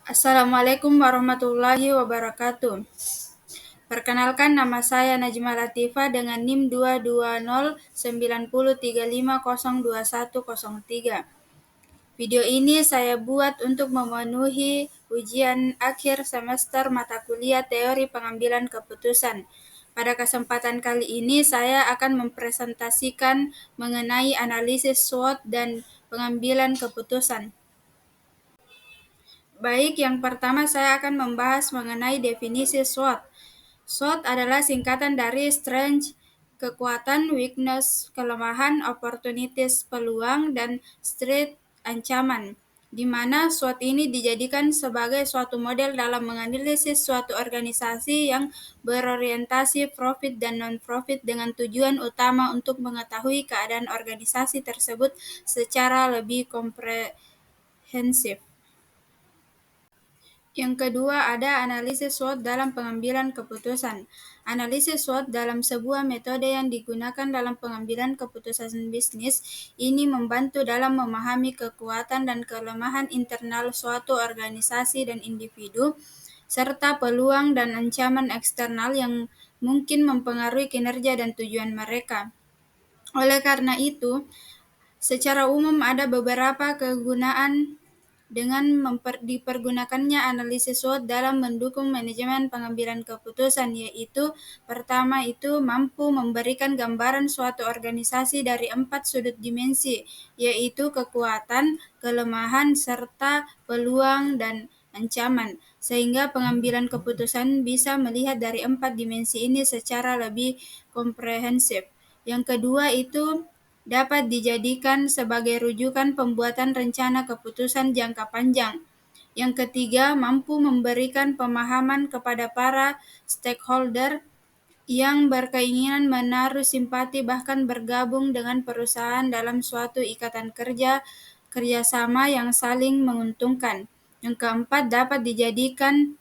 Assalamualaikum warahmatullahi wabarakatuh. Perkenalkan, nama saya Najma Latifa dengan NIM 22090350103. Video ini saya buat untuk memenuhi ujian akhir semester mata kuliah teori pengambilan keputusan. Pada kesempatan kali ini saya akan mempresentasikan mengenai analisis SWOT dan pengambilan keputusan. Baik, yang pertama saya akan membahas mengenai definisi SWOT. SWOT adalah singkatan dari strength, kekuatan, weakness, kelemahan, opportunities, peluang, dan threat, ancaman, di mana SWOT ini dijadikan sebagai suatu model dalam menganalisis suatu organisasi yang berorientasi profit dan non-profit dengan tujuan utama untuk mengetahui keadaan organisasi tersebut secara lebih komprehensif. Yang kedua, ada analisis SWOT dalam pengambilan keputusan. Analisis SWOT dalam sebuah metode yang digunakan dalam pengambilan keputusan bisnis ini membantu dalam memahami kekuatan dan kelemahan internal suatu organisasi dan individu, serta peluang dan ancaman eksternal yang mungkin mempengaruhi kinerja dan tujuan mereka. Oleh karena itu, secara umum ada beberapa kegunaan dengan dipergunakannya analisis SWOT dalam mendukung manajemen pengambilan keputusan, yaitu pertama itu mampu memberikan gambaran suatu organisasi dari 4 sudut dimensi, yaitu kekuatan, kelemahan, serta peluang dan ancaman, sehingga pengambilan keputusan bisa melihat dari 4 dimensi ini secara lebih komprehensif. Yang kedua itu dapat dijadikan sebagai rujukan pembuatan rencana keputusan jangka panjang. Yang ketiga, mampu memberikan pemahaman kepada para stakeholder yang berkeinginan menaruh simpati bahkan bergabung dengan perusahaan dalam suatu ikatan kerjasama yang saling menguntungkan. Yang keempat, dapat dijadikan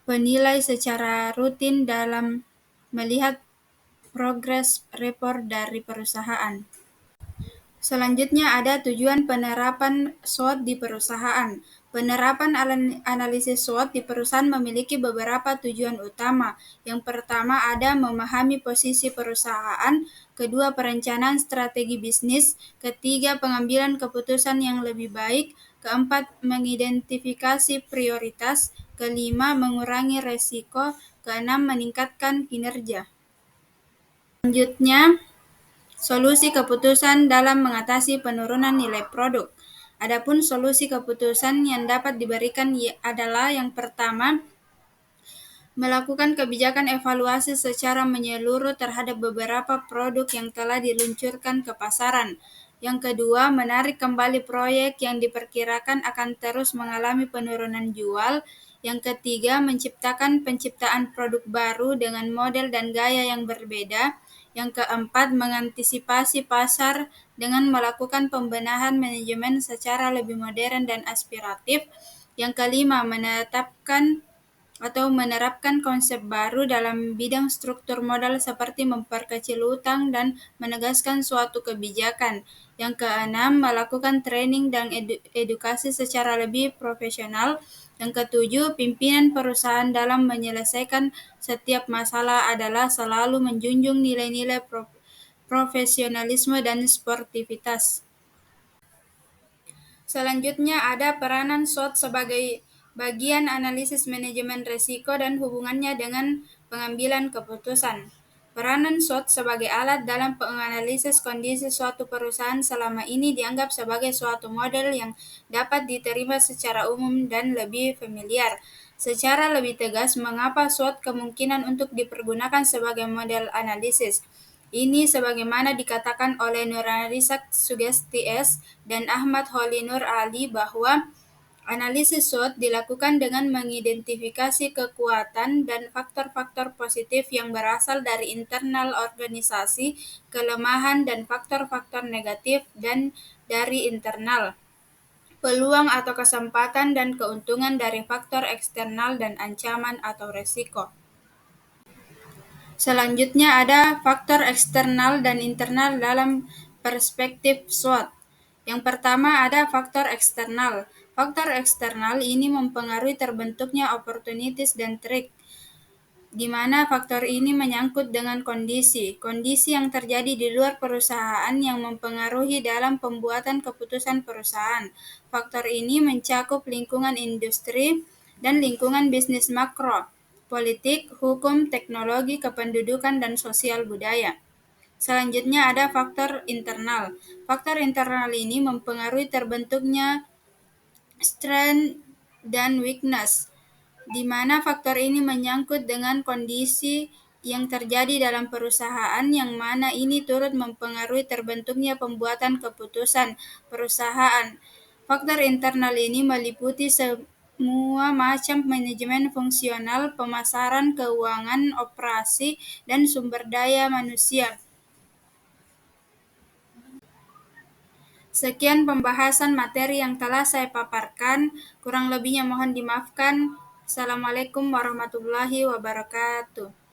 penilai secara rutin dalam melihat progres report dari perusahaan. Selanjutnya ada tujuan penerapan SWOT di perusahaan. Penerapan analisis SWOT di perusahaan memiliki beberapa tujuan utama. Yang pertama ada memahami posisi perusahaan, kedua perencanaan strategi bisnis, ketiga pengambilan keputusan yang lebih baik, keempat mengidentifikasi prioritas, kelima mengurangi resiko, keenam meningkatkan kinerja. Selanjutnya, solusi keputusan dalam mengatasi penurunan nilai produk. Adapun solusi keputusan yang dapat diberikan adalah yang pertama, melakukan kebijakan evaluasi secara menyeluruh terhadap beberapa produk yang telah diluncurkan ke pasaran. Yang kedua, menarik kembali proyek yang diperkirakan akan terus mengalami penurunan jual. Yang ketiga, menciptakan penciptaan produk baru dengan model dan gaya yang berbeda. Yang keempat, mengantisipasi pasar dengan melakukan pembenahan manajemen secara lebih modern dan aspiratif. Yang kelima, menerapkan konsep baru dalam bidang struktur modal seperti memperkecil utang dan menegaskan suatu kebijakan. Yang keenam, melakukan training dan edukasi secara lebih profesional. Yang ketujuh, pimpinan perusahaan dalam menyelesaikan setiap masalah adalah selalu menjunjung nilai-nilai profesionalisme dan sportivitas. Selanjutnya ada peranan SWOT sebagai bagian analisis manajemen risiko dan hubungannya dengan pengambilan keputusan. Peranan SWOT sebagai alat dalam menganalisis kondisi suatu perusahaan selama ini dianggap sebagai suatu model yang dapat diterima secara umum dan lebih familiar. Secara lebih tegas, mengapa SWOT kemungkinan untuk dipergunakan sebagai model analisis? Ini sebagaimana dikatakan oleh Nurhaliza Sugesti S. dan Ahmad Holinur Ali bahwa analisis SWOT dilakukan dengan mengidentifikasi kekuatan dan faktor-faktor positif yang berasal dari internal organisasi, kelemahan dan faktor-faktor negatif dan dari internal, peluang atau kesempatan dan keuntungan dari faktor eksternal dan ancaman atau resiko. Selanjutnya ada faktor eksternal dan internal dalam perspektif SWOT. Yang pertama ada faktor eksternal. Faktor eksternal ini mempengaruhi terbentuknya opportunities dan threat, di mana faktor ini menyangkut dengan kondisi yang terjadi di luar perusahaan yang mempengaruhi dalam pembuatan keputusan perusahaan. Faktor ini mencakup lingkungan industri dan lingkungan bisnis makro, politik, hukum, teknologi, kependudukan, dan sosial budaya. Selanjutnya ada faktor internal. Faktor internal ini mempengaruhi terbentuknya strength dan weakness, di mana faktor ini menyangkut dengan kondisi yang terjadi dalam perusahaan yang mana ini turut mempengaruhi terbentuknya pembuatan keputusan perusahaan. Faktor internal ini meliputi semua macam manajemen fungsional, pemasaran, keuangan, operasi, dan sumber daya manusia. Sekian pembahasan materi yang telah saya paparkan, kurang lebihnya mohon dimaafkan. Assalamualaikum warahmatullahi wabarakatuh.